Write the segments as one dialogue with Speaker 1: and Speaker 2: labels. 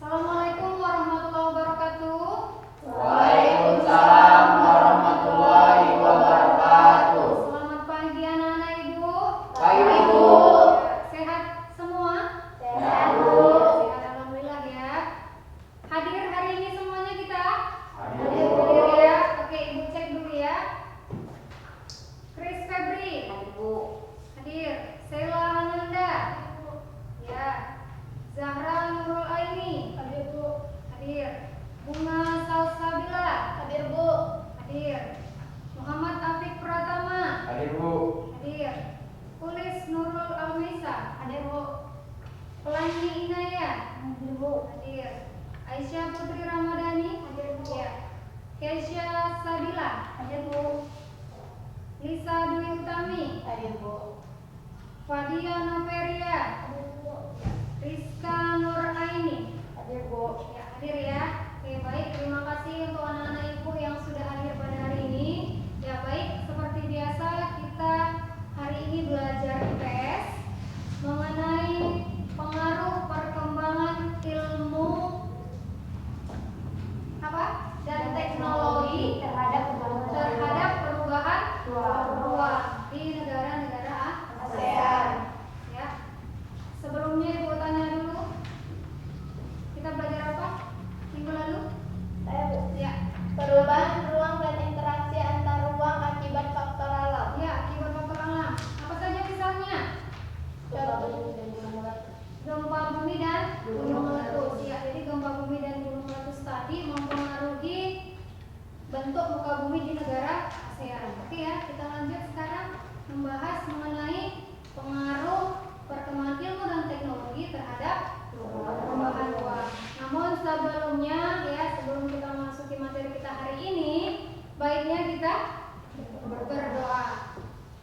Speaker 1: Assalamualaikum warahmatullahi wabarakatuh.
Speaker 2: Waalaikumsalam warahmatullahi wabarakatuh.
Speaker 1: Selamat pagi anak-anak Ibu.
Speaker 2: Pagi, Bu.
Speaker 1: Sehat semua?
Speaker 2: Sehat, Bu.
Speaker 1: Sehat, alhamdulillah ya. Hadir hari ini semuanya kita?
Speaker 2: Hadir, Bu.
Speaker 1: Hadir ya. Oke, Ibu cek dulu ya. Chris Febri.
Speaker 3: Hadir, Bu.
Speaker 1: Hadir. Sheila Ananda. Ya. Zahra Nurul Aini.
Speaker 3: Hadir, Bu.
Speaker 1: Hadir. Bunga Salsabila.
Speaker 3: Hadir, Bu.
Speaker 1: Hadir. Muhammad Afiq Pratama.
Speaker 2: Hadir, Bu.
Speaker 1: Hadir. Ulis Nurul Almisa.
Speaker 3: Hadir, Bu.
Speaker 1: Pelangi Inaya.
Speaker 3: Hadir, Bu.
Speaker 1: Hadir. Aisyah Putri Ramadhani.
Speaker 3: Hadir, Bu.
Speaker 1: Ya. Kesya Sabila.
Speaker 3: Hadir, Bu.
Speaker 1: Lisa Dwi Utami.
Speaker 3: Hadir, Bu.
Speaker 1: Fadia Noveria.
Speaker 3: Hadir, Bu.
Speaker 1: Rizka Nur Aini.
Speaker 3: Hadir, Bu.
Speaker 1: Ya, hadir ya. Oke, baik. Terima kasih untuk anak-anak Ibu yang sudah hadir pada hari ini. Ya, baik. Seperti biasa kita hari ini belajar IPS mengenai pengaruh perkembangan ilmu apa? Dan teknologi
Speaker 3: terhadap
Speaker 1: perubahan
Speaker 3: ruang
Speaker 1: ruang di negara-negara
Speaker 3: ASEAN.
Speaker 1: Ya. Sebelumnya Ibu tanya dulu. Kita belajar apa minggu lalu?
Speaker 3: Saya, Bu.
Speaker 1: Ya.
Speaker 3: Perubahan ruang dan interaksi antar ruang akibat faktor alam.
Speaker 1: Ya, akibat faktor alam. Apa saja misalnya?
Speaker 3: Gempa bumi dan gunung meletus.
Speaker 1: Gempa bumi dan gunung meletus. Ya, jadi gempa bumi dan gunung meletus tadi mempengaruhi bentuk muka bumi di negara ASEAN. Oke ya, kita lanjut sekarang membahas mengenai pengaruh perkembangan ilmu dan teknologi terhadap perubahan ruang. Namun sebelumnya ya, sebelum kita memasuki materi kita hari ini, baiknya kita berdoa.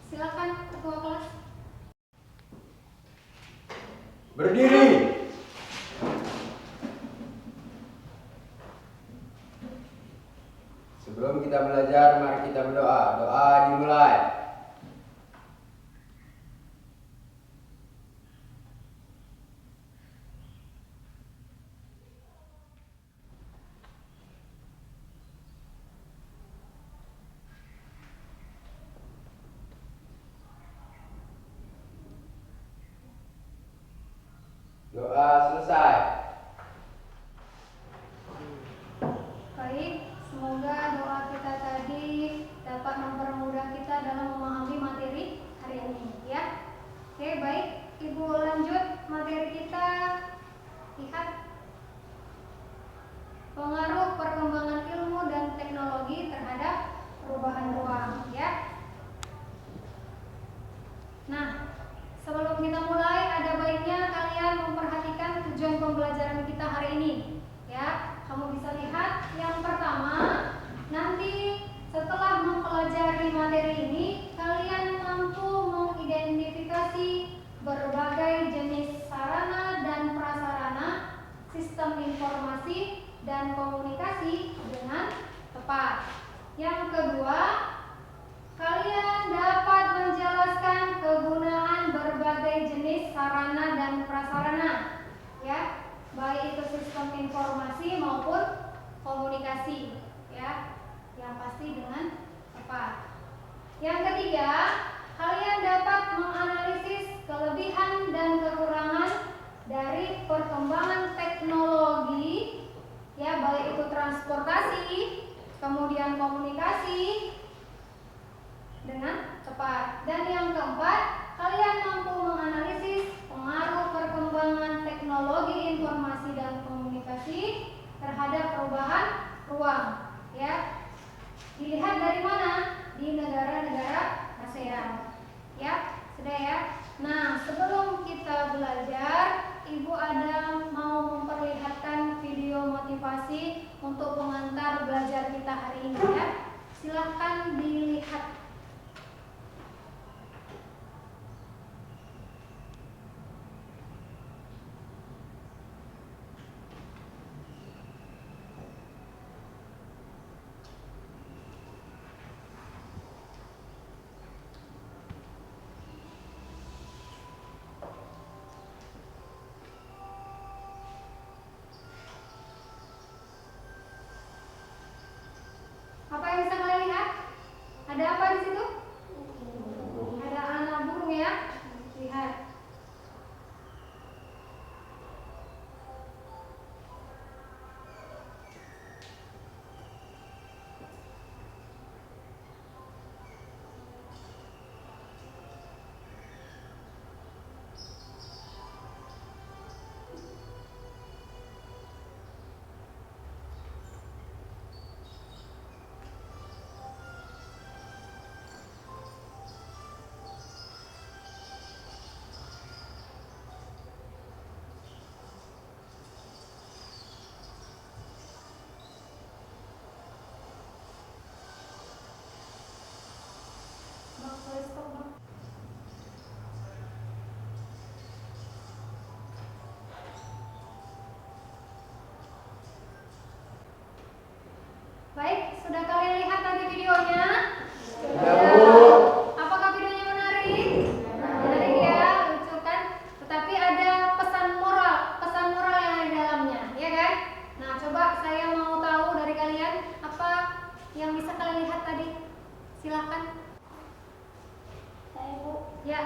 Speaker 1: Silakan ketua kelas.
Speaker 2: Berdiri. Sebelum kita belajar, mari kita berdoa. Doa dimulai. Doa selesai.
Speaker 1: Baik, semoga doa kita tadi dapat mempermudah kita dalam memahami materi hari ini ya. Oke, baik. Ibu lanjut materi kita. Lihat pengaruh perkembangan ilmu dan teknologi terhadap perubahan ruang ya. Nah, sebelum kita mulai ada baiknya kalian memperhatikan tujuan pembelajaran kita hari ini ya. Kamu bisa lihat yang pertama, nanti setelah mempelajari materi ini kalian mampu mengidentifikasi berbagai jenis sarana dan prasarana sistem informasi dan komunikasi dengan tepat. Yang kedua, kalian dapat menjelaskan kegunaan berbagai jenis sarana dan prasarana ya, baik itu sistem informasi maupun komunikasi ya, yang pasti dengan tepat. Yang ketiga, kalian dapat menganalisis kelebihan dan kekurangan dari perkembangan teknologi ya, baik itu transportasi, kemudian komunikasi dengan tepat. Dan yang keempat, kalian mampu menganalisis pengaruh perkembangan teknologi informasi dan komunikasi terhadap perubahan ruang ya. Dilihat dari mana? Di negara-negara ASEAN ya. Sudah ya. Nah, sebelum kita belajar, Ibu ada mau memperlihatkan video motivasi untuk pengantar belajar kita hari ini ya. Silahkan dilihat.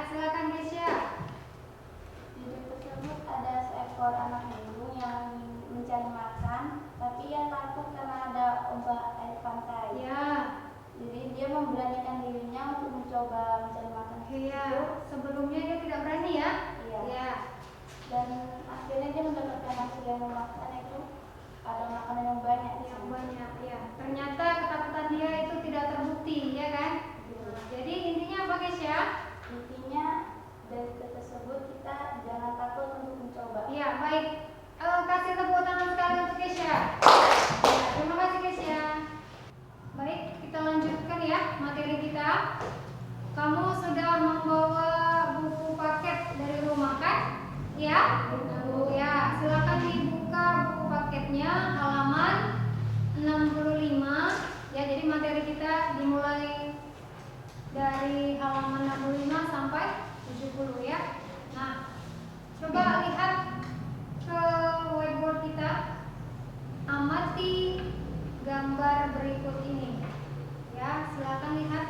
Speaker 1: silakan Kesya.
Speaker 3: Video tersebut ada seekor anak burung yang mencari makan, tapi ia takut karena ada ombak air pantai.
Speaker 1: Ya,
Speaker 3: Jadi dia memberanikan dirinya untuk mencoba mencari makan.
Speaker 1: iya. Sebelumnya dia tidak berani ya?
Speaker 3: Iya.
Speaker 1: Ya.
Speaker 3: Dan akhirnya dia mendapatkan hasil yang memuaskan, yaitu ada makanan yang banyak.
Speaker 1: Yang banyak, ya. Ternyata ketakutan dia itu tidak terbukti, ya kan? Nah, jadi intinya apa Kesya?
Speaker 3: Intinya dari cerita tersebut kita jangan takut untuk mencoba.
Speaker 1: Iya, baik. Kasih tepuk tangan sekali untuk Kesya. Ya, terima kasih Kesya. Baik, kita lanjutkan ya materi kita. Kamu sudah membawa buku paket dari rumah kan? Ya? Ya, silakan dibuka buku paketnya halaman 65. Ya, jadi materi kita dimulai dari halaman 65 sampai 70 ya. Nah, coba lihat ke whiteboard kita. Amati gambar berikut ini. Ya, silakan lihat.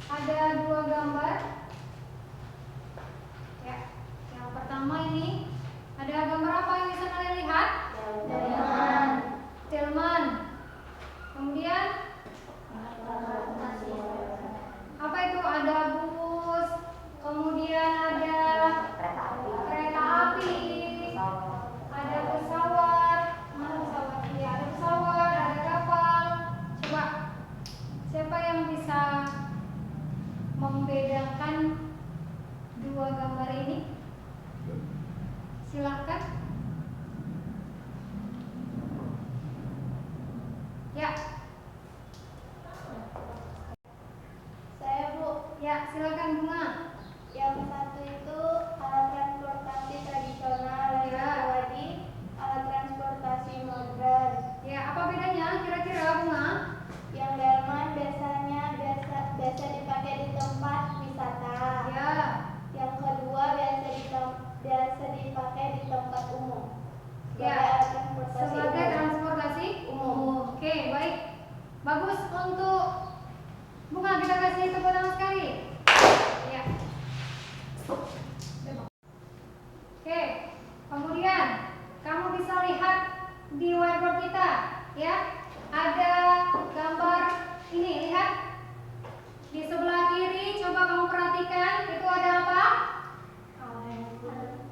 Speaker 1: Ada dua gambar. Ya, yang pertama ini ada gambar apa yang bisa kalian lihat? Delman. Kemudian apa itu? Ada bus, kemudian ada kereta api, ada pesawat. Mana pesawat? Ya, ada pesawat, ada kapal. Coba siapa yang bisa membedakan dua gambar ini? Silahkan. Ya.
Speaker 3: Saya Bu,
Speaker 1: Ya, silakan Bunga.
Speaker 3: yang satu itu alat transportasi tradisional, yang
Speaker 1: Ya.
Speaker 3: satu lagi alat transportasi modern.
Speaker 1: Ya, apa bedanya kira-kira Bunga?
Speaker 3: Yang delman biasa dipakai di tempat wisata.
Speaker 1: Ya.
Speaker 3: Yang kedua biasa dipakai di tempat umum.
Speaker 1: Ya.
Speaker 3: Alat transportasi
Speaker 1: Sebagai
Speaker 3: umum.
Speaker 1: transportasi
Speaker 3: Umum.
Speaker 1: Oke, baik. Bagus untuk Bunga, kita kasih tepuk tangan sekali. Ya. Oke, kemudian kamu bisa lihat di whiteboard kita, ya. Ada gambar ini, lihat. Di sebelah kiri, coba kamu perhatikan, itu ada apa?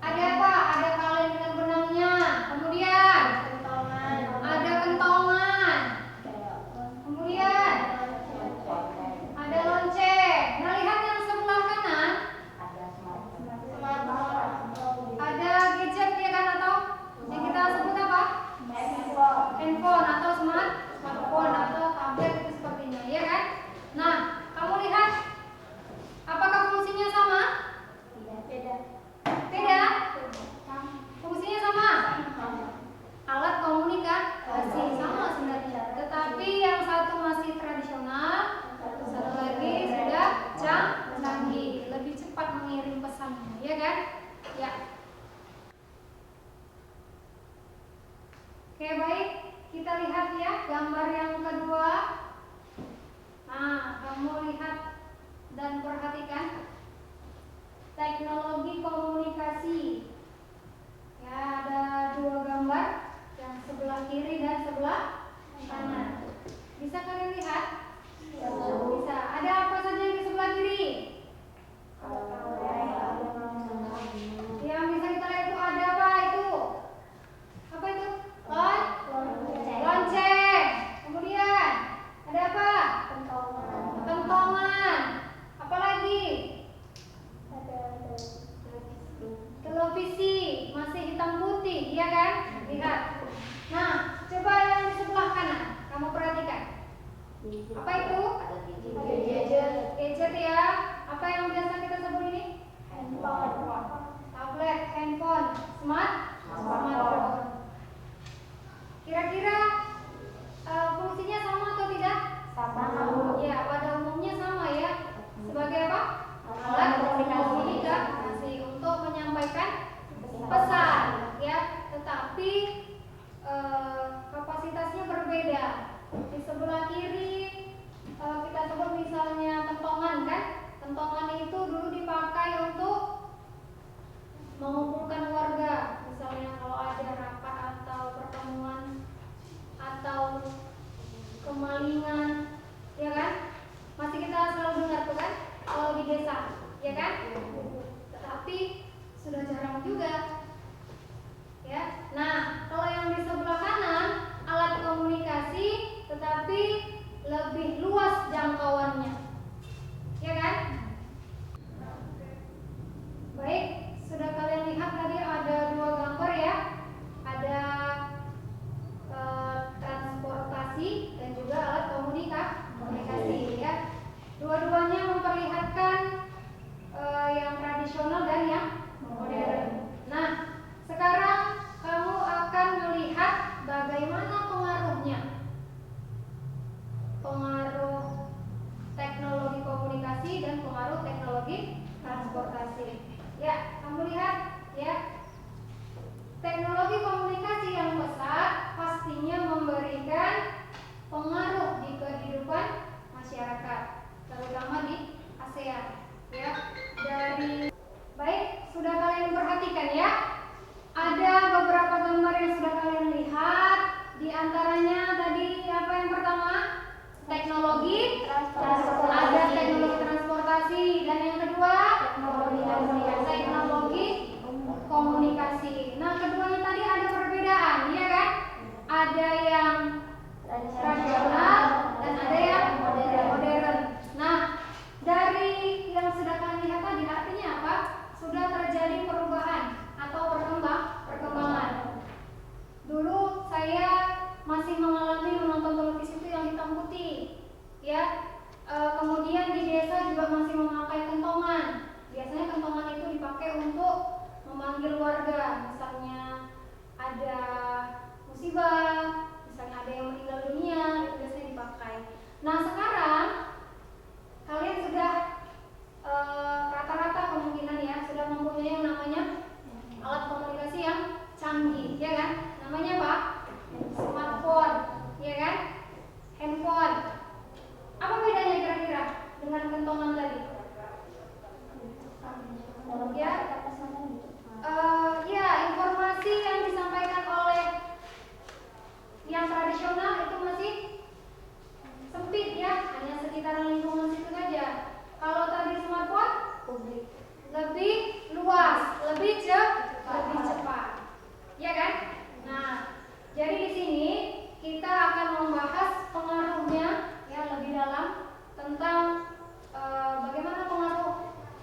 Speaker 1: Ada apa? Ada kaleng dengan benangnya. Kemudian
Speaker 3: Kentongan.
Speaker 1: ada kentongan. Kemudian ada lonceng. Nah, lihat yang sebelah kanan. Ada gadget ya kan, atau yang kita sebut apa? Handphone atau smartphone atau tablet itu sepertinya, ya kan? Nah, kamu lihat apakah fungsinya sama? Beda? Fungsinya sama? Alat komunikasi sama sebenarnya, tetapi yang satu masih tradisional, satu lagi sudah canggih, lebih cepat mengirim pesannya, ya kan? Ya. Oke, baik, kita lihat ya gambar yang kedua. Nah, kamu lihat dan perhatikan teknologi komunikasi. Ya, ada dua gambar, yang sebelah kiri dan sebelah kanan. Bisa kalian lihat? Bisa. Ada apa saja di sebelah kiri? Yang bisa kita lihat itu ada apa itu? Apa itu? Lonceng. Kemudian ada apa? Kentongan. Apa lagi? Televisi, masih hitam putih, iya kan? Lihat. Nah, coba yang di sebelah kanan, kamu perhatikan. Apa itu? Gadget ya. Apa yang biasa kita sebut ini? Tablet, handphone, smartphone. Kira-kira fungsinya sama atau tidak? Ya, pada umumnya sama ya. Sebagai apa? Alat komunikasi untuk menyampaikan pesan, ya. Tetapi kapasitasnya berbeda. Di sebelah kiri kita sebut misalnya kentongan kan? juga. Ya. Nah, kalau yang di sebelah kanan alat komunikasi tetapi lebih luas jangkauannya. Ya kan? Baik, sudah kalian lihat tadi ada dua gambar ya. Ada transportasi dan juga alat komunikasi ya. Dua-duanya memperlihatkan yang tradisional dan yang modern. Nah, sekarang kamu akan melihat bagaimana pengaruhnya. Pengaruh teknologi komunikasi dan pengaruh teknologi transportasi. Ya, kamu lihat ya. Teknologi komunikasi yang besar pastinya memberikan pengaruh di kehidupan masyarakat, terutama di ASEAN. Ya, baik, sudah kalian perhatikan ya. Ada beberapa gambar yang sudah kalian lihat. Di antaranya tadi apa yang pertama? Teknologi transportasi. Ada teknologi transportasi dan yang kedua teknologi komunikasi. Nah, keduanya tadi ada perbedaan, ya kan? Ada yang tradisional dan ada yang modern. Nah, dari yang sudah kalian lihat tadi artinya apa? Sudah terjadi perubahan atau perkembangan. Dulu saya masih mengalami menonton televisi itu yang hitam putih, ya. Kemudian di desa juga masih memakai kentongan. Biasanya kentongan itu dipakai untuk memanggil warga, misalnya ada musibah, misalnya ada yang meninggal dunia, itu biasanya dipakai. Nah, sekarang kalian sudah rata-rata kemungkinan ya sudah mempunyai yang namanya alat komunikasi yang canggih, ya kan? Namanya apa? Smartphone, ya kan? Handphone. Apa bedanya kira-kira dengan kentongan tadi? Ya, informasi yang disampaikan oleh yang tradisional itu masih sempit ya, hanya sekitaran lingkungan situ saja. Kalau tadi smartphone lebih luas, lebih cepat, ya kan? Nah, jadi di sini kita akan membahas pengaruhnya ya lebih dalam tentang bagaimana pengaruh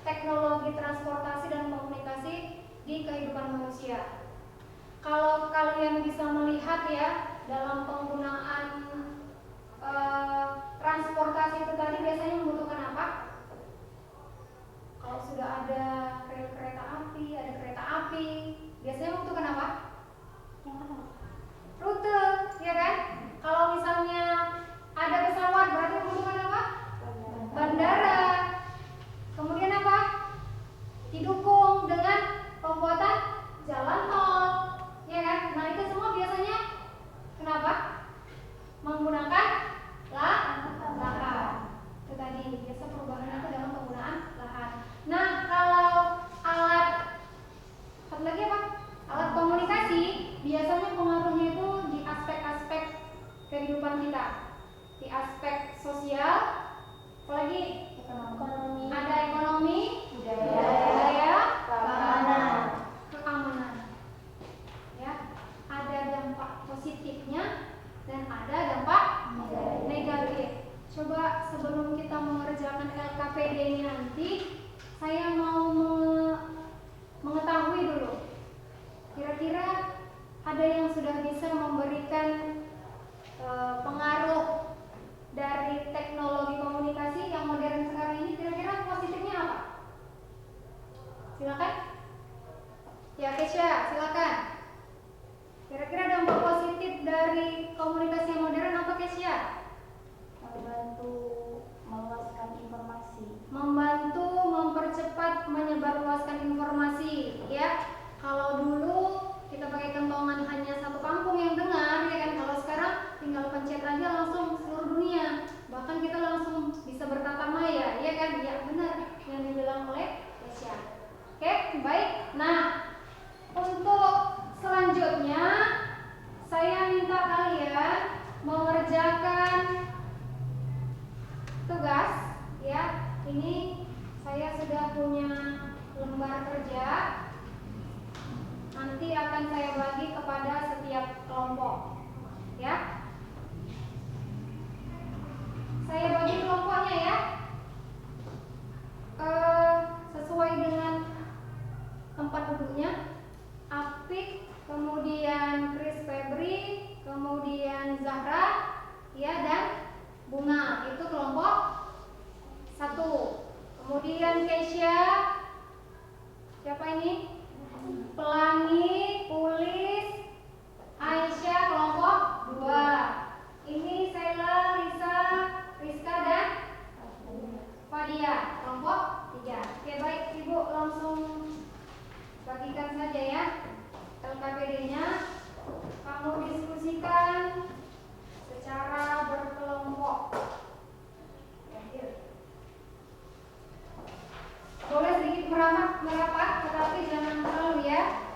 Speaker 1: teknologi transportasi dan komunikasi di kehidupan manusia. Kalau kalian bisa melihat ya dalam penggunaan transportasi itu tadi biasanya membutuhkan apa? Kalau sudah ada rel kereta api, ada kereta api, biasanya membutuhkan apa? Rute, ya kan? Kalau misalnya ada pesawat berarti membutuhkan apa? Bandara. Kemudian apa? Didukung dengan pembuatan jalan tol, ya kan? Nah, itu semua biasanya kenapa? Menggunakan lahan. Itu tadi biasa perubahan itu dalam penggunaan lahan. Nah, kalau alat lagi apa? Alat komunikasi biasanya pengaruh saya bagi kepada setiap kelompok. Ya. Saya bagi kelompoknya ya. Sesuai dengan tempat duduknya. Apik, kemudian Chris Febri, kemudian Zahra, ya, dan Bunga. Itu kelompok 1. Kemudian Keisha, siapa ini? Pelangi, Pulis, Aisyah, kelompok 2. Ini Sheila, Risa, Rizka, dan Fadia, kelompok 3. Oke, baik, Ibu langsung bagikan saja ya LKPD-nya. Kamu diskusikan secara berkelompok. Boleh sedikit merapat, tetapi jangan terlalu ya.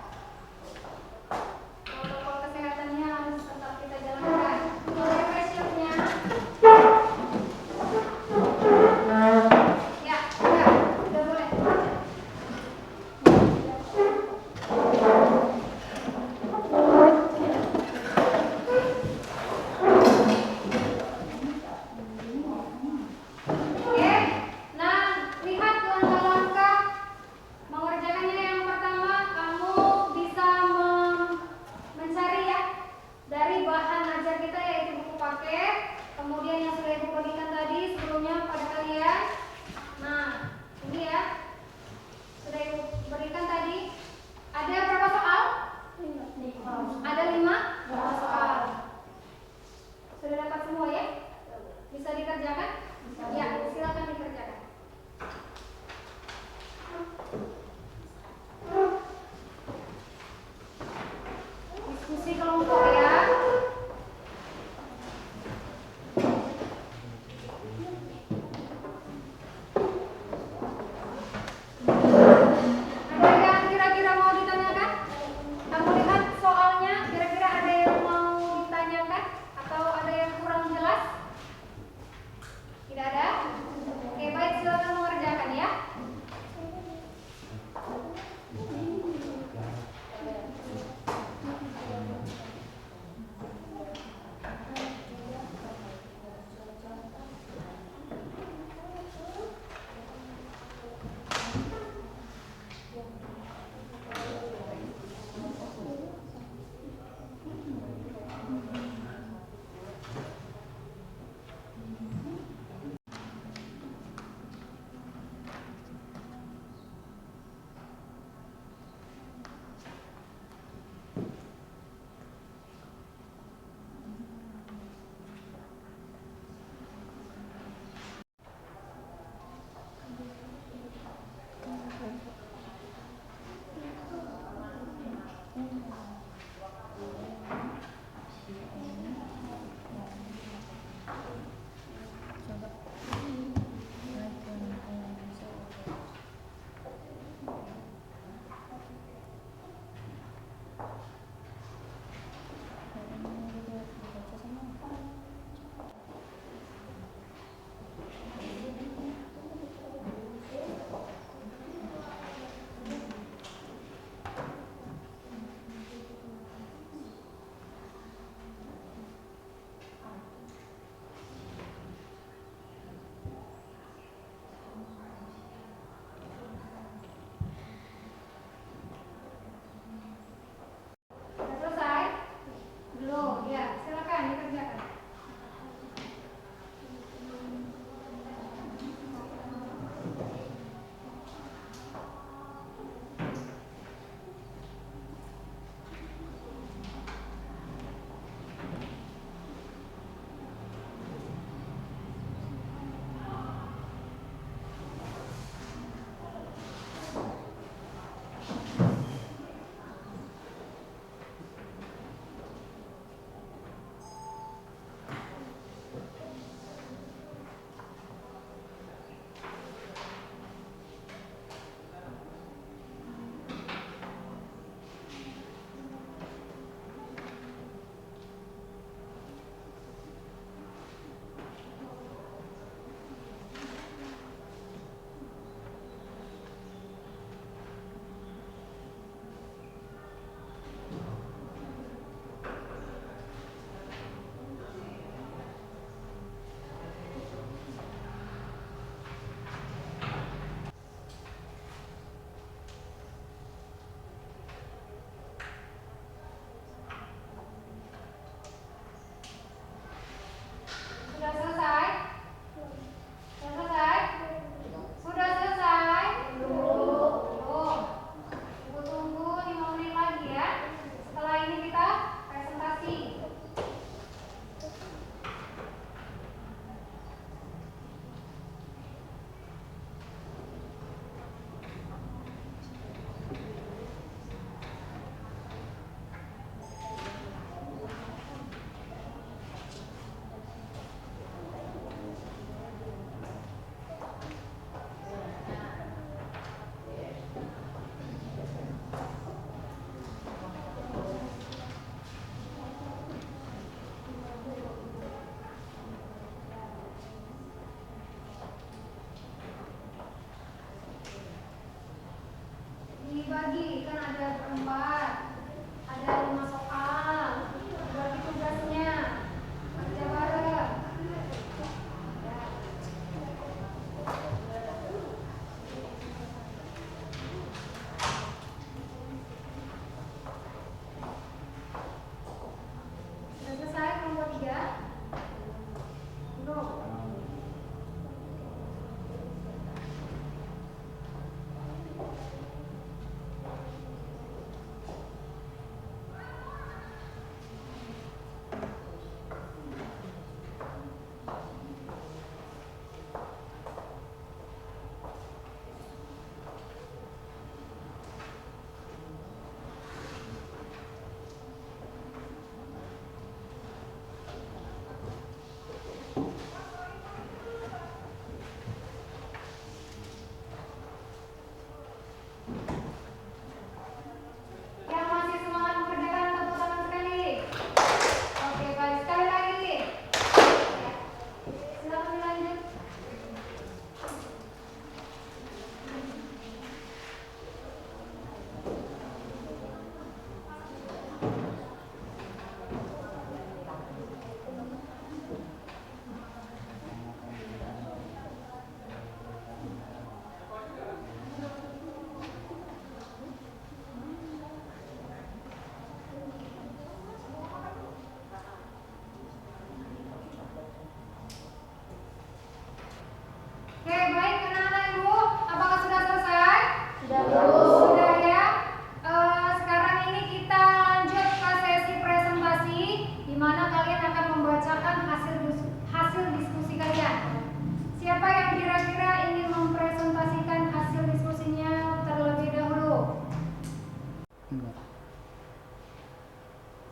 Speaker 4: Enggak.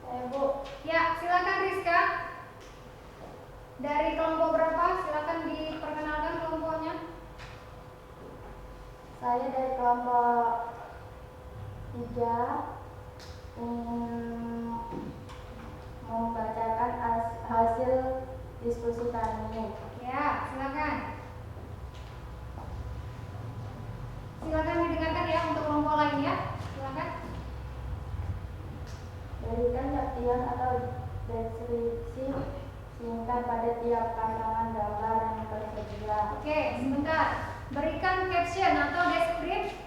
Speaker 3: Saya Bu.
Speaker 1: Ya, silakan Rizka. Dari kelompok berapa? Silakan diperkenalkan kelompoknya.
Speaker 3: Saya dari kelompok 3 ingin membacakan hasil diskusi kami.
Speaker 1: Ya, silakan. Silakan didengarkan ya untuk kelompok lain ya. Silakan.
Speaker 3: Berikan caption atau deskripsi singkat pada tiap pasangan gambar yang tersedia.
Speaker 1: Oke, sebentar. Berikan caption atau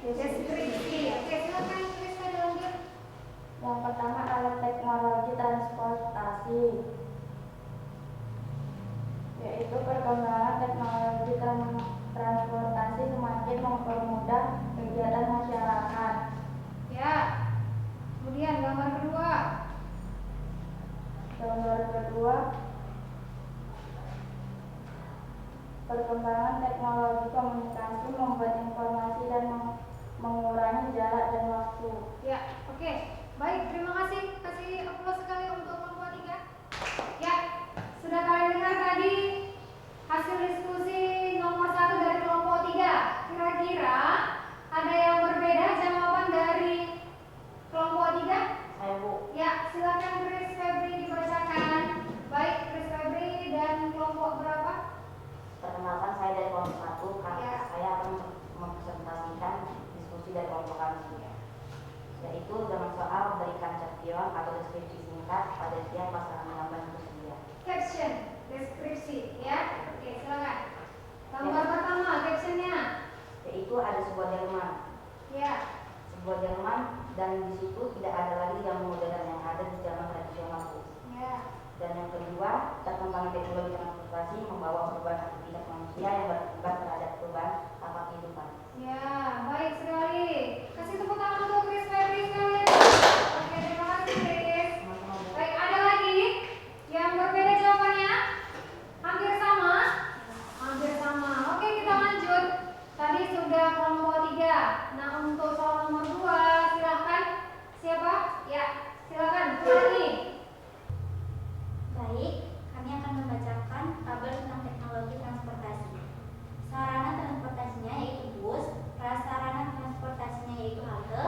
Speaker 1: deskripsi. Oke, silakan Rizka dilanjut.
Speaker 3: Yang pertama, alat teknologi transportasi, yaitu perkembangan teknologi transportasi semakin mempermudah kegiatan masyarakat.
Speaker 1: Ya. Kemudian gambar kedua.
Speaker 3: Gambar kedua, perkembangan teknologi komunikasi membuat informasi dan mengurangi jarak dan waktu.
Speaker 1: Ya, oke. Baik, terima kasih. Kasih aplaus sekali untuk kelompok 3. Ya, sudah kalian dengar tadi hasil diskusi nomor 1 dari kelompok 3. Kira-kira ada yang berbeda jawaban dari kelompok 3?
Speaker 3: Saya Bu.
Speaker 1: Ya, silakan Chris Febri dibacakan. Baik, Chris Febri dan kelompok berapa?
Speaker 3: Perkenalkan, saya dari kelompok 1.
Speaker 1: Ya.
Speaker 3: Saya akan mempresentasikan diskusi dari kelompok kami, yaitu dengan soal berikan caption atau deskripsi singkat pada tiap pasangan gambar yang tersedia.
Speaker 1: Caption, deskripsi, ya. Oke, silakan. Gambar pertama, captionnya.
Speaker 3: Yaitu ada sebuah delman,
Speaker 1: Ya,
Speaker 3: dan di situ tidak ada lagi yang modern yang ada di zaman tradisional Bu.
Speaker 1: ya.
Speaker 3: Dan yang kedua, perkembangan teknologi transportasi membawa perubahan aktivitas manusia yang berakibat terhadap perubahan tata kehidupan.
Speaker 1: Ya, baik sekali. Kasih tepuk tangan untuk Chris Febri sekalian. Oke, terima kasih Chris.
Speaker 3: Teman-teman Bu.
Speaker 1: Baik, ada lagi yang berbeda jawabannya? Hampir sama? Hampir sama. Oke, kita lanjut. Tadi sudah kelompok 3. Nah, untuk soal nomor 2, silakan. Siapa? Ya, silakan. Ulangi.
Speaker 5: Baik, kami akan membacakan tabel tentang teknologi transportasi. Sarana transportasinya yaitu bus, prasarana transportasinya yaitu halte,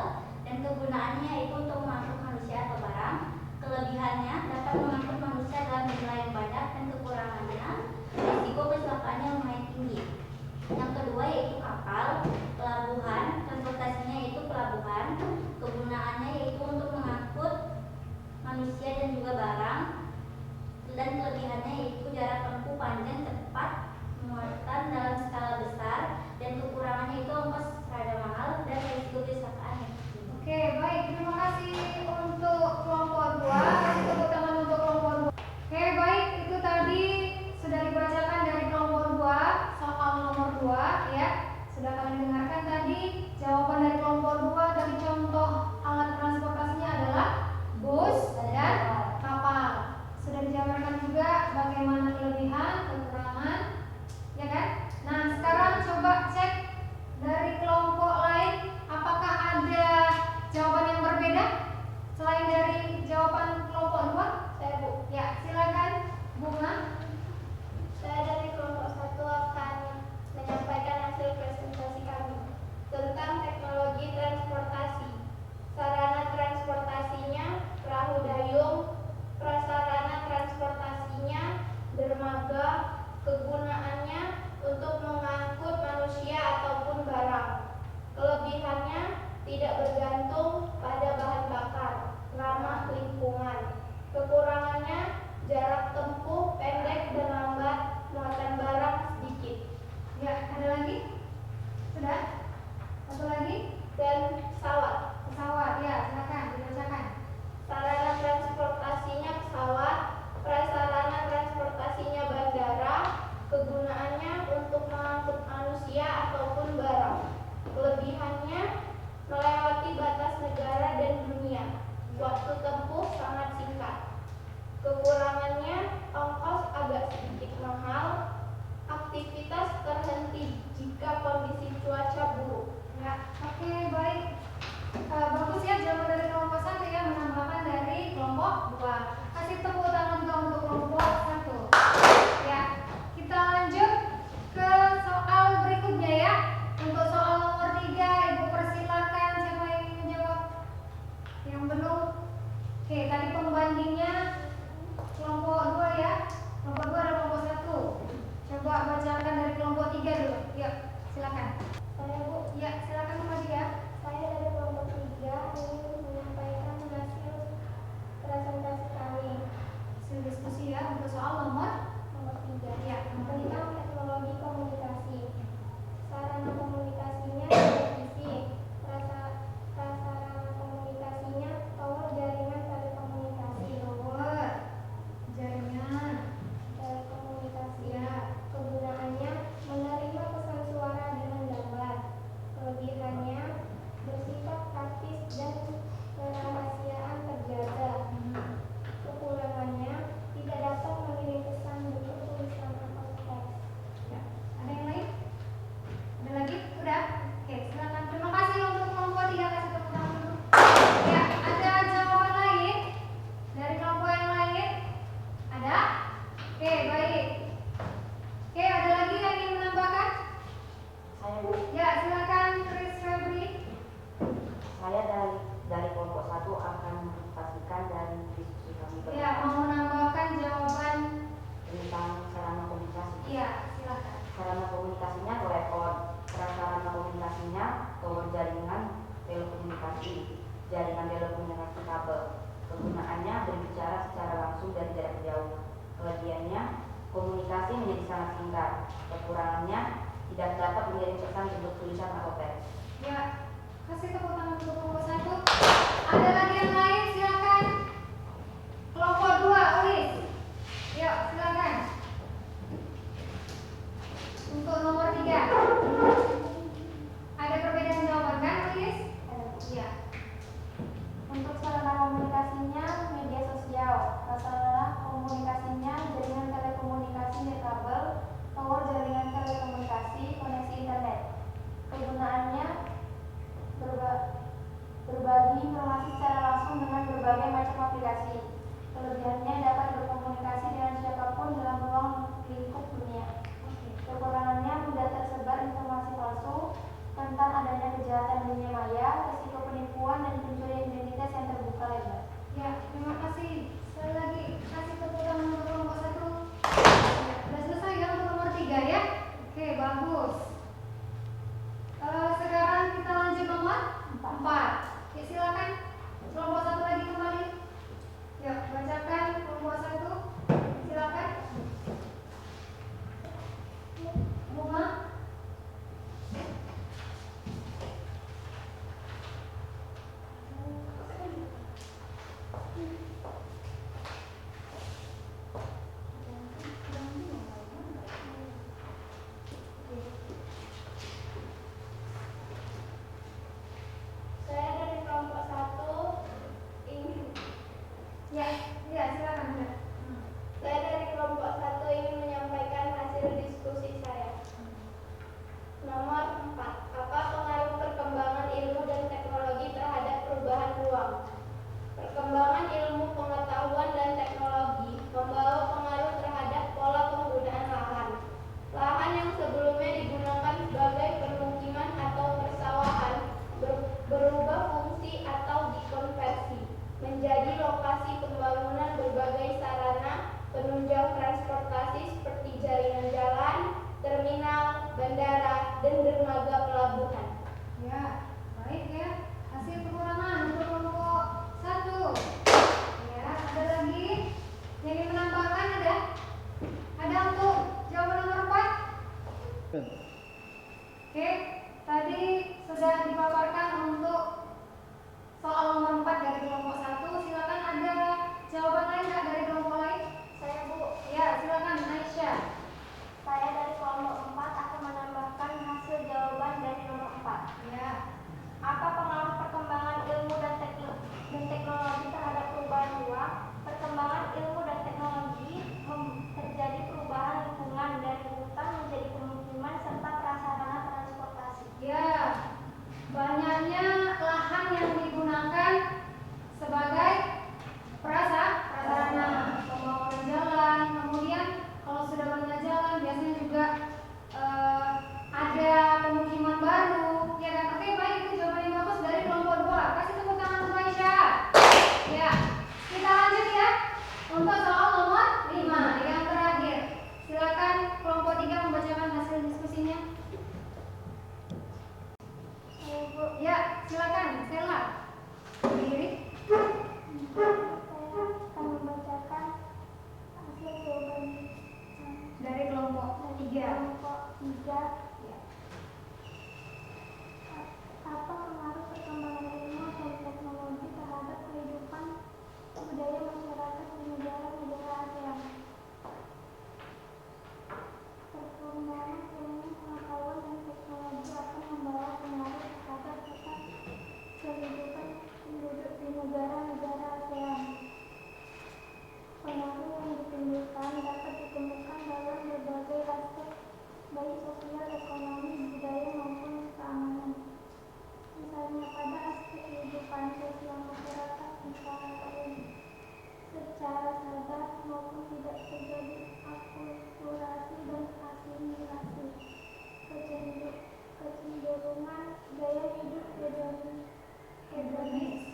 Speaker 4: dari kelompok 1 akan memotivasikan dari diskusi kami
Speaker 1: Ya, mau menambahkan jawaban?
Speaker 4: tentang sarana komunikasi.
Speaker 1: Iya, silakan.
Speaker 4: Sarana komunikasinya telepon, sarana komunikasinya tower jaringan telekomunikasi, jaringan telekomunikasi kabel. Kegunaannya berbicara secara langsung dari jarak jauh. Kelebihannya komunikasi menjadi sangat singkat. Kekurangannya tidak dapat mengirim pesan bentuk tulisan atau teks.
Speaker 1: Ya, kasih tepuk tangan untuk kelompok 1. Ada lagi yang lain? Silakan. Kelompok 2, Ulis. Yuk, silakan. Untuk nomor 3. Ada perbedaan jawaban kan, Ulis? Iya.
Speaker 3: Untuk sarana komunikasinya media sosial, sarana komunikasinya jaringan telekomunikasi nirkabel, tower jaringan telekomunikasi, koneksi internet. Kegunaannya berbagi informasi secara langsung dengan berbagai macam aplikasi. Kelebihannya dapat berkomunikasi dengan siapapun dalam ruang lingkup dunia. Kekurangannya mudah tersebar informasi palsu, tentang adanya kejahatan dunia maya, risiko penipuan dan pencurian identitas yang terbuka lebar.
Speaker 1: Ya, terima kasih. Sekali lagi kasih tepuk tangan untuk kelompok 1. Ya, sudah selesai ya untuk nomor 3 ya. Oke, bagus. Sekarang kita lanjut nomor 4. Ya, silakan. Kelompok 1 lagi kembali. Ya, bacakan kelompok 1. Silakan. Bunga.
Speaker 3: Saya dari kelompok 1 ingin
Speaker 1: Ya, silakan. Ya.
Speaker 3: Saya dari kelompok 1 ingin menyampaikan hasil diskusi saya. Nomor 4. Apa pengaruh perkembangan ilmu dan teknologi terhadap perubahan ruang? Perkembangan ilmu pengetahuan dan teknologi membawa pengaruh terhadap pola penggunaan lahan. Lahan yang sebelumnya digunakan sebagai permukiman atau persawahan berubah fungsi atau dikonversi menjadi lokasi pembangunan berbagai sarana penunjang transportasi seperti jaringan jalan, terminal, bandara, dan dermaga pelabuhan.
Speaker 1: Ya, baik ya. Kasih tepuk tangan untuk kelompok 1. Ya, ada lagi yang ingin menambahkan ada? Ada untuk jawaban nomor 4? Oke, tadi sudah dipaparkan untuk soal nomor 4 dari kelompok 1. Silakan, ada jawaban lain nggak dari kelompok lain?
Speaker 3: Saya Bu,
Speaker 1: Ya,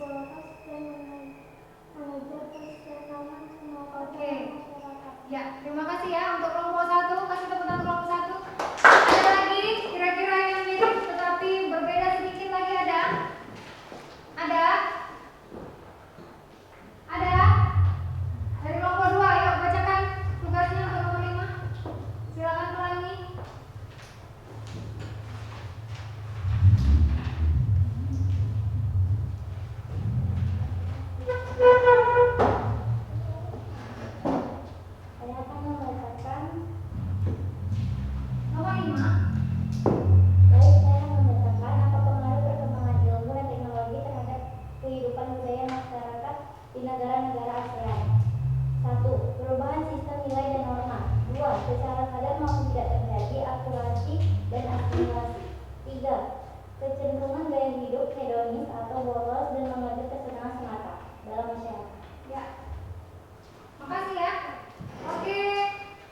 Speaker 3: polos dan mengejar keseimbangan semua
Speaker 1: Oke.
Speaker 3: masyarakat.
Speaker 1: Ya, terima kasih ya untuk kelompok 1. Kasih tepuk tangan kelompok 1. Ada lagi kira-kira yang mirip tetapi berbeda sedikit lagi ada? Ada? Ada? Dari kelompok 2, yuk bacakan tugasnya untuk nomor 5. Silakan ulangi.
Speaker 3: Saya akan membacakan.
Speaker 1: Nomor 5.
Speaker 3: Baik, saya akan membacakan apa pengaruh perkembangan ilmu dan teknologi terhadap kehidupan budaya masyarakat di negara-negara ASEAN. 1. Perubahan sistem nilai dan norma. 2. Secara sadar maupun tidak terjadi akulturasi dan asimilasi. 3. Kecenderungan gaya hidup hedonis atau boros dan mengejar kesenangan semata dalam masyarakat.
Speaker 1: Ya. Makasih ya. Oke,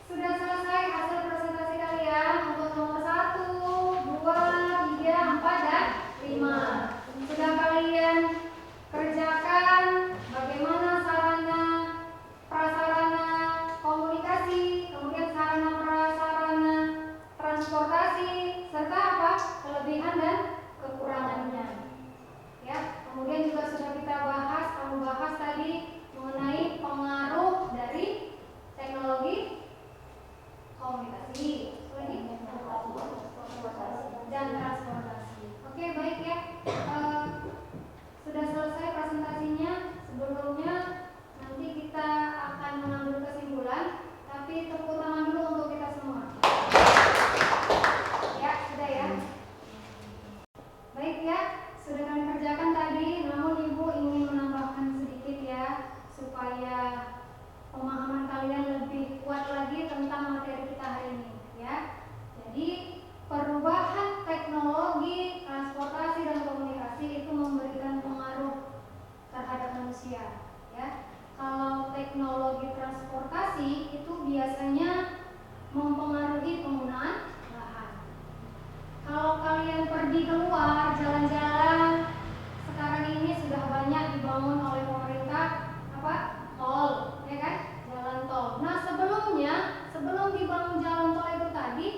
Speaker 1: sudah selesai hasil presentasi kalian untuk nomor 1, 2, 3, 4, dan 5. Sudah kalian kerjakan bagaimana sarana prasarana komunikasi, kemudian sarana prasarana transportasi, serta apa? Kelebihan dan kekurangannya. Ya, kemudian juga sudah kita bahas, kamu bahas tadi mengenai pengaruh dari teknologi komunikasi dan transportasi. Oke, baik ya. Sudah selesai presentasinya. Sebelumnya nanti kita akan mengambil kesimpulan, tapi tepuk tangan dulu untuk kita semua. Ya, sudah ya. Baik ya, sudah kalian kerjakan tadi, namun Ibu ingin menambahkan sedikit ya, supaya pemahaman kalian lebih kuat lagi tentang materi kita hari ini ya. Jadi perubahan teknologi, transportasi dan komunikasi itu memberikan pengaruh terhadap manusia ya. Kalau teknologi transportasi itu biasanya mempengaruhi penggunaan lahan. Kalau kalian pergi keluar jalan-jalan, sekarang ini sudah banyak dibangun oleh pemerintah apa? Tol, ya kan? Jalan tol. Nah, sebelum dibangun jalan tol itu tadi,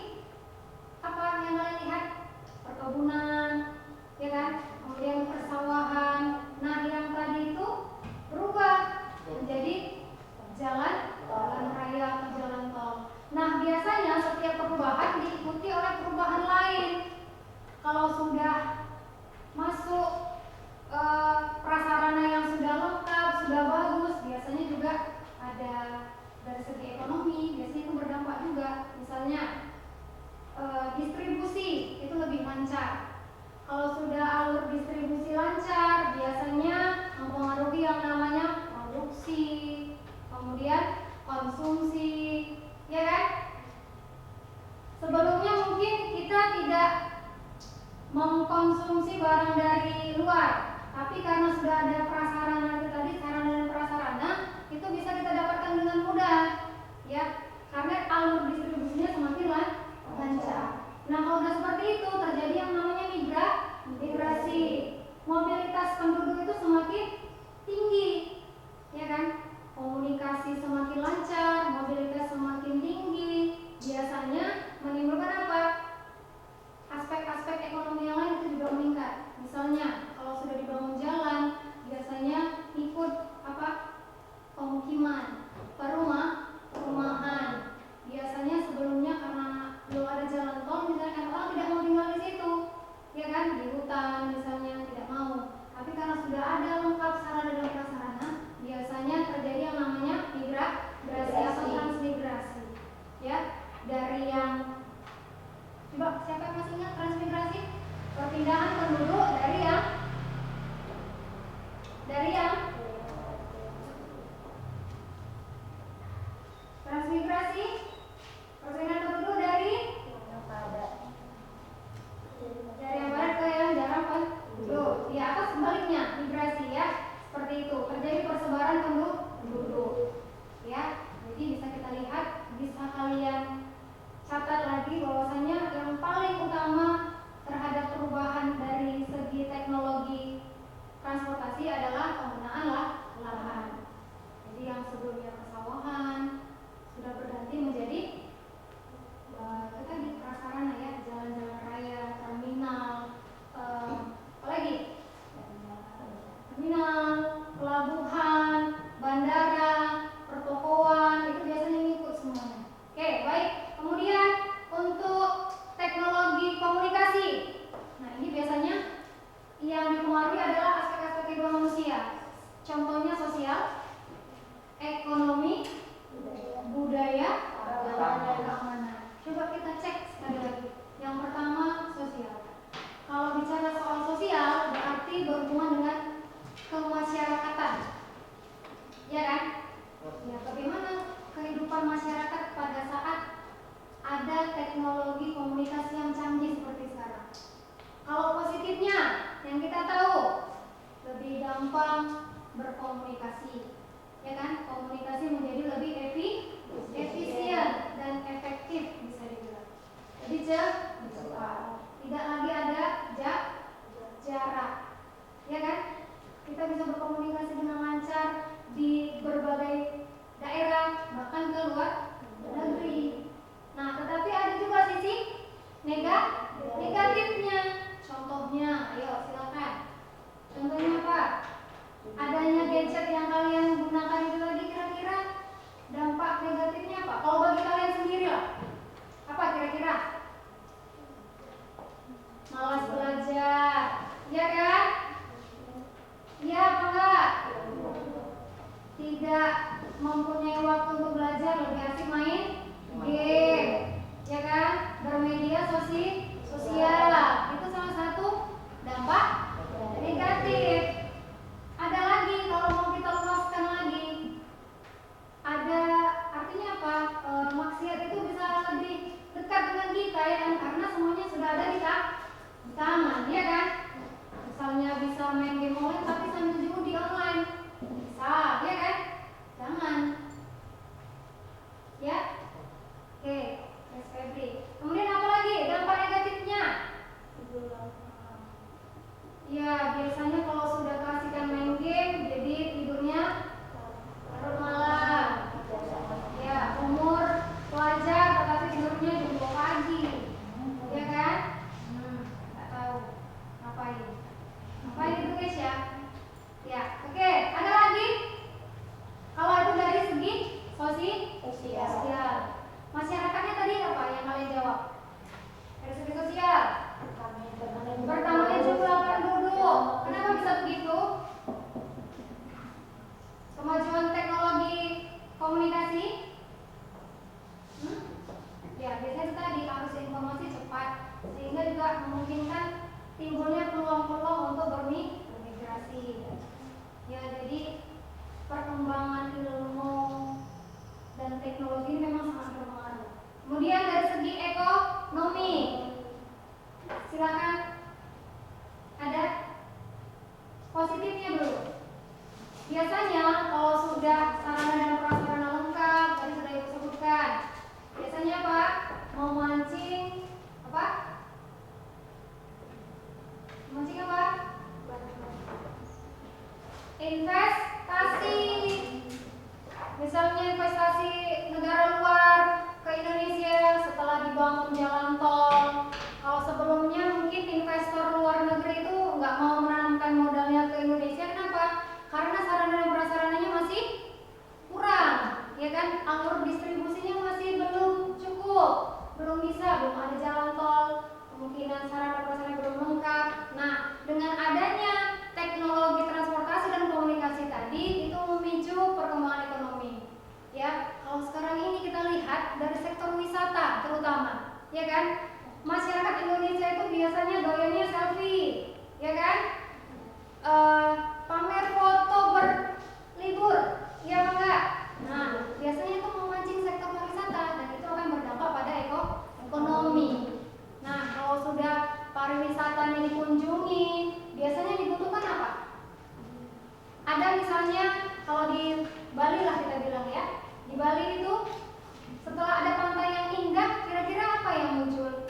Speaker 1: apa yang kalian lihat? Perkebunan, ya kan? Kemudian persawahan. Nah, yang tadi itu berubah menjadi jalan raya atau jalan tol. Nah, biasanya setiap perubahan diikuti oleh perubahan lain. Kalau sudah masuk prasarana yang sudah lengkap, sudah bagus, biasanya juga ada dari segi ekonomi, biasanya itu berdampak juga. Misalnya distribusi itu lebih lancar. Kalau sudah alur distribusi lancar, biasanya mempengaruhi yang namanya produksi, kemudian konsumsi, ya kan? Sebelumnya mungkin kita tidak mengkonsumsi barang dari luar, tapi karena sudah ada prasarana itu tadi, sarana dan prasarana, itu bisa kita dapatkan dengan mudah, ya, karena alur distribusinya semakin lancar. Nah, kalau sudah seperti itu, terjadi yang namanya migrasi, mobilitas penduduk itu semakin tinggi, ya kan? Komunikasi semakin lancar, mobilitas semakin tinggi, biasanya menimbulkan apa? Aspek-aspek ekonomi yang lain itu juga meningkat. Misalnya, kalau sudah dibangun jalan, biasanya ikut apa? Pemukiman, perumahan. Biasanya sebelumnya karena belum ada jalan tol, misalnya orang tidak mau tinggal di situ, ya kan? Di hutan misalnya tidak mau. Tapi karena sudah ada lengkap sarana dan prasarana, biasanya terjadi yang namanya migrasi atau transmigrasi, ya, dari yang coba siapa yang masih ingat transmigrasi? Perpindahan penduduk dari yang transmigrasi, perpindahan penduduk dari yang barat ke yang jarang penduduk. Ya, atau sebaliknya migrasi ya, seperti itu. Terjadi persebaran penduduk, ya. Jadi bisa kita lihat, bisa kalian catat lagi bahwasanya yang paling utama terhadap perubahan dari segi teknologi transportasi adalah gampang berkomunikasi, ya kan? Komunikasi menjadi lebih efisien dan efektif bisa dibilang. Jadi cepat, tidak lagi ada jarak, ya kan? Kita bisa berkomunikasi dengan lancar di berbagai daerah, bahkan ke luar negeri. Nah, tetapi ada juga sisi negatifnya. Contohnya, ayo silakan. Contohnya apa? Adanya gadget yang kalian gunakan itu lagi, kira-kira dampak negatifnya apa? Kalau bagi kalian sendiri lah, apa kira-kira? Malas belajar, ya kan? Iya apa enggak? Tidak mempunyai waktu untuk belajar, lebih asik main game, ya kan? Bermedia sosial, itu salah satu dampak negatif. Ada lagi, kalau mau kita luaskan lagi, ada artinya apa? Maksiat itu bisa lebih dekat dengan kita, ya kan? Karena semuanya sudah ada di tangan, ya kan? Misalnya bisa main game online tapi sambil judi online, bisa, ya kan? Jangan, ya. Oke, Mas Febri. Kemudian apa lagi dampak negatifnya? Ya, biasanya kalau sudah keasikan main game, jadi tidurnya larut malam. Ya, umur pelajar tetapi tidurnya jam 2 pagi, ya kan? Nggak tahu ngapain itu guys ya. Ya, oke. Ada lagi? Kalau itu dari segi sosial. Masyarakatnya tadi apa yang kalian jawab? Dari segi sosial. Bertambahnya jumlah penduduk. Kenapa bisa begitu? Kemajuan teknologi komunikasi. Ya, biasanya tadi arus informasi cepat, sehingga juga memungkinkan timbulnya peluang-peluang untuk bermigrasi. Ya, jadi perkembangan ilmu dan teknologi memang sangat berpengaruh. Kemudian dari segi ekonomi, silakan. Ada positifnya dulu. Biasanya kalau sudah sarana dan prasarana lengkap, tadi sudah ibu sebutkan, biasanya apa? Memancing apa? Memancing apa? Investasi. Misalnya investasi negara luar ke Indonesia setelah dibangun jalan tol. Kalau sebelumnya mungkin investor luar negeri itu nggak mau menanamkan modalnya ke Indonesia, kenapa? Karena sarana dan prasarananya masih kurang, ya kan? Alur distribusinya masih belum cukup, belum ada jalan tol, kemungkinan sarana prasarana belum lengkap. Nah, dengan adanya teknologi transportasi dan komunikasi tadi itu memicu perkembangan ekonomi. Ya, kalau sekarang ini kita lihat dari sektor wisata terutama, ya kan? Masyarakat Indonesia itu biasanya doyannya selfie, ya kan? Pamer foto berlibur, ya enggak? Nah, biasanya itu memancing sektor pariwisata dan itu akan berdampak pada ekonomi. Nah, kalau sudah pariwisatanya dikunjungi, biasanya dibutuhkan apa? Ada misalnya kalau di Bali lah kita bilang ya, di Bali itu setelah ada pantai yang indah, kira-kira apa yang muncul?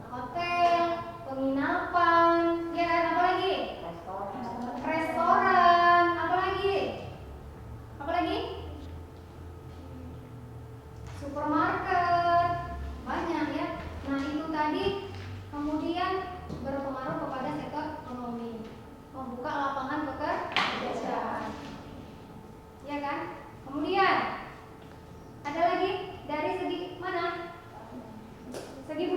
Speaker 1: Hotel, penginapan, ya kan? Apa lagi? Restoran, apa lagi? Supermarket, banyak ya. Nah, itu tadi kemudian berpengaruh kepada sektor ekonomi, membuka lapangan pekerjaan, ya kan? Kemudian ada lagi dari segi mana? Segi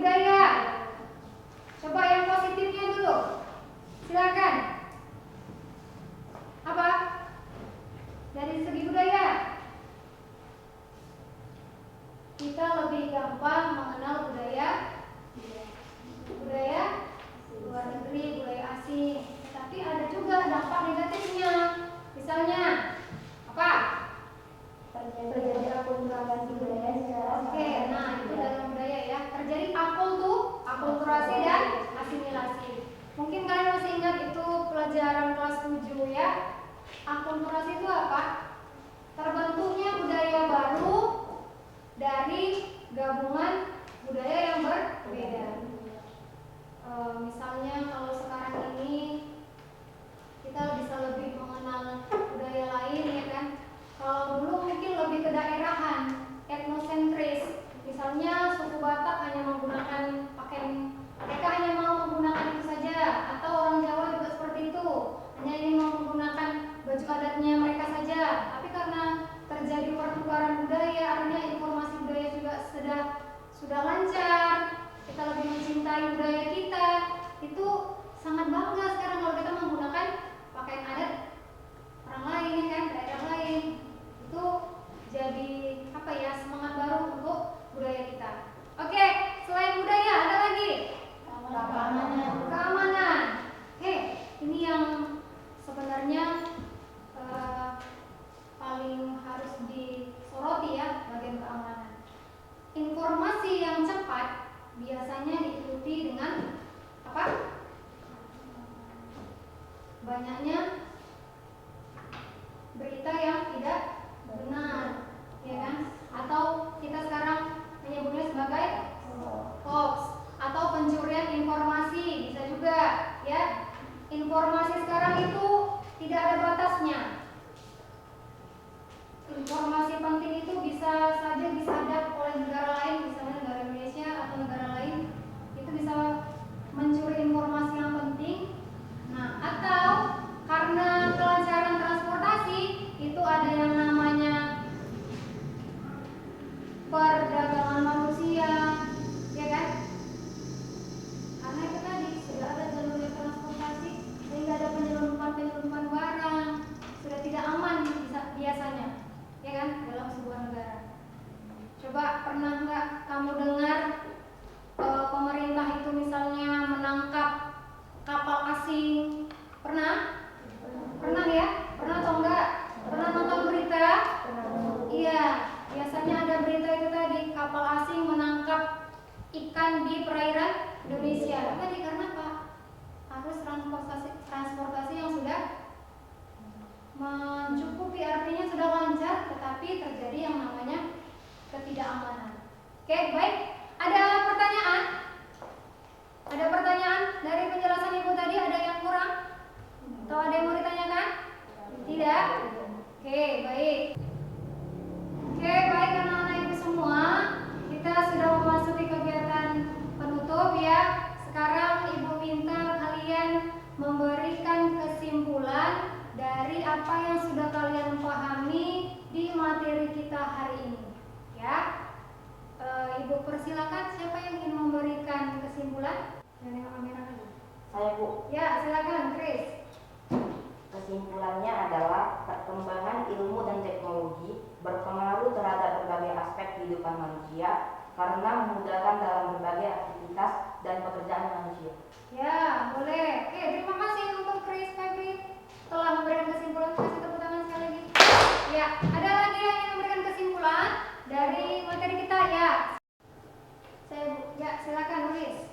Speaker 1: Akulturasi itu apa? Terbentuknya budaya baru dari gabungan budaya yang berbeda. Misalnya kalau sekarang ini kita bisa lebih mengenal budaya lain, ya kan? Kalau dulu mungkin lebih ke daerahan, etnosentris. Misalnya suku Batak hanya menggunakan pakaian, mereka hanya mau menggunakan itu saja, atau orang Jawa juga seperti itu, hanya ingin mau menggunakan baju adatnya mereka saja. Tapi karena terjadi pertukaran budaya, artinya informasi budaya juga sudah lancar, kita lebih mencintai budaya kita, itu sangat bangga sekarang kalau kita menggunakan pakaian adat orang lain, ya kan, daerah lain. Itu jadi apa ya, semangat baru untuk budaya kita. Oke, selain budaya ada lagi keamanan. Ini yang sebenarnya paling harus disoroti ya, bagian keamanan. Informasi yang cepat biasanya diikuti dengan apa? Banyaknya berita yang tidak benar, ya kan? Atau kita sekarang menyebutnya sebagai hoax atau pencurian informasi, bisa juga ya. Informasi sekarang itu tidak ada batasnya. Informasi penting itu bisa saja disadap oleh negara lain, misalnya negara Indonesia atau negara lain, itu bisa mencuri informasi yang penting. Nah, atau karena kelancaran transportasi itu ada yang namanya perdagangan manusia, ya kan? Karena itu tadi sudah ada jalur transportasi sehingga ada penyelundupan barang, sudah tidak aman biasanya, ya kan, dalam sebuah negara. Coba pernah nggak kamu dengar pemerintah itu misalnya menangkap kapal asing? Pernah ya? Pernah atau enggak? Pernah nonton berita? Iya, biasanya ada berita itu tadi, kapal asing menangkap ikan di perairan Indonesia. Tadi karena apa? Harus transportasi yang sudah mencukupi, artinya sudah lancar, tetapi terjadi yang namanya ketidakamanan. Oke, baik. Ada pertanyaan? Ada pertanyaan dari penjelasan Ibu tadi? Ada yang kurang? Atau ada yang mau ditanyakan? Tidak? Oke, baik. Oke, baik anak-anak Ibu semua, kita sudah memasuki kegiatan penutup ya. Sekarang Ibu minta kalian memberikan kesimpulan dari apa yang sudah kalian pahami di materi kita hari ini, ya. Ibu persilakan, siapa yang ingin memberikan kesimpulan? Dari kamera lagi.
Speaker 4: Saya, Bu.
Speaker 1: Ya, silakan, Chris.
Speaker 4: Kesimpulannya adalah perkembangan ilmu dan teknologi berpengaruh terhadap berbagai aspek kehidupan manusia karena memudahkan dalam berbagai aktivitas dan pekerjaan manusia.
Speaker 1: Ya, boleh. Oke, terima kasih untuk Chris Febri telah memberikan kesimpulan. Kasih tepuk tangan sekali lagi. Ya, ada lagi yang ingin memberikan kesimpulan dari materi kita ya? Ya, silakan nulis.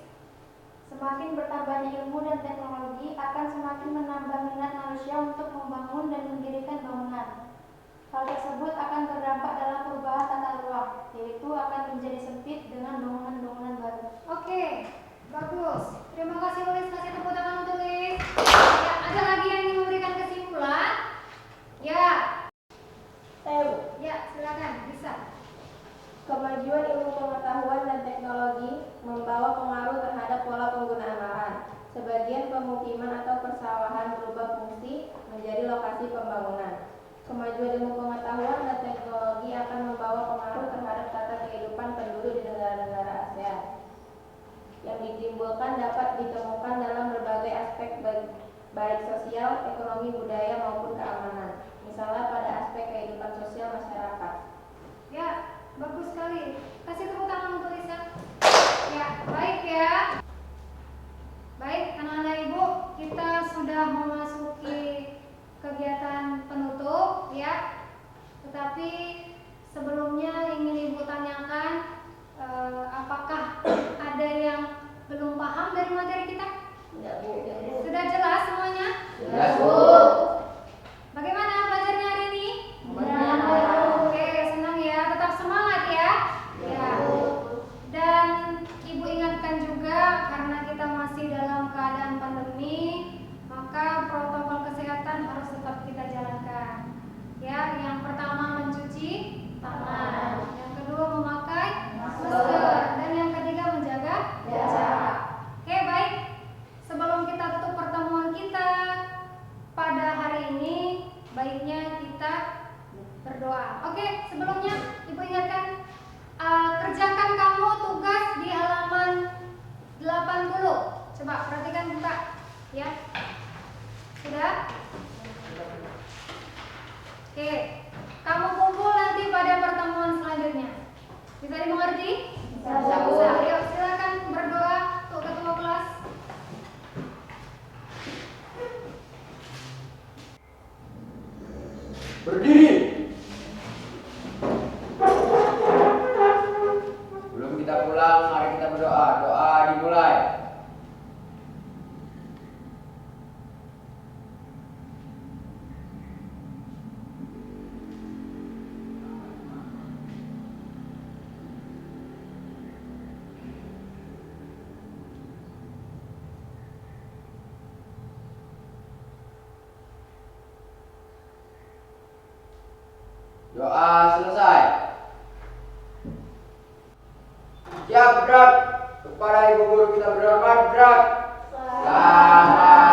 Speaker 5: Semakin bertambahnya ilmu dan teknologi akan semakin menambah minat manusia untuk membangun dan mendirikan bangunan. Hal tersebut akan berdampak dalam perubahan tata ruang, yaitu akan menjadi sempit dengan bangunan-bangunan baru.
Speaker 1: Oke, bagus. Terima kasih Luis, kasih tepuk tangan untuk Luis. Ya, ada lagi yang ingin memberikan kesimpulan? Ya.
Speaker 3: Saya, Bu.
Speaker 1: Ya, silakan, bisa.
Speaker 3: Kemajuan ilmu pengetahuan dan teknologi membawa pengaruh terhadap pola penggunaan lahan. Sebagian pemukiman atau persawahan berubah fungsi menjadi lokasi pembangunan. Kemajuan ilmu pengetahuan dan teknologi akan membawa pengaruh terhadap tata kehidupan penduduk di negara-negara ASEAN. Yang ditimbulkan dapat ditemukan dalam berbagai aspek baik sosial, ekonomi, budaya maupun keamanan. Misalnya pada aspek kehidupan sosial masyarakat.
Speaker 1: Ya, bagus sekali. Kasih tepuk tangan untuk Lisa. Ya, baik ya. Baik, anak-anak Ibu, kita sudah memasuki kegiatan penutup ya. Tetapi sebelumnya ingin Ibu tanyakan, apakah ada yang belum paham dari materi kita?
Speaker 3: Tidak, Bu.
Speaker 1: Sudah jelas semuanya?
Speaker 2: Jelas, Bu.
Speaker 1: Bagaimana kita berdoa. Oke, sebelumnya Ibu ingatkan, kerjakan kamu tugas di halaman 80. Coba perhatikan buka ya. Sudah? Oke, kamu kumpul nanti pada pertemuan selanjutnya. Bisa dimengerti? Bisa. Ayo silakan berdoa untuk ketua kelas.
Speaker 2: Berdiri. Sebelum kita pulang, mari kita berdoa. Doa dimulai. Doa selesai. Siap gerak. Kepada ibu guru kita berhormat gerak. Selamat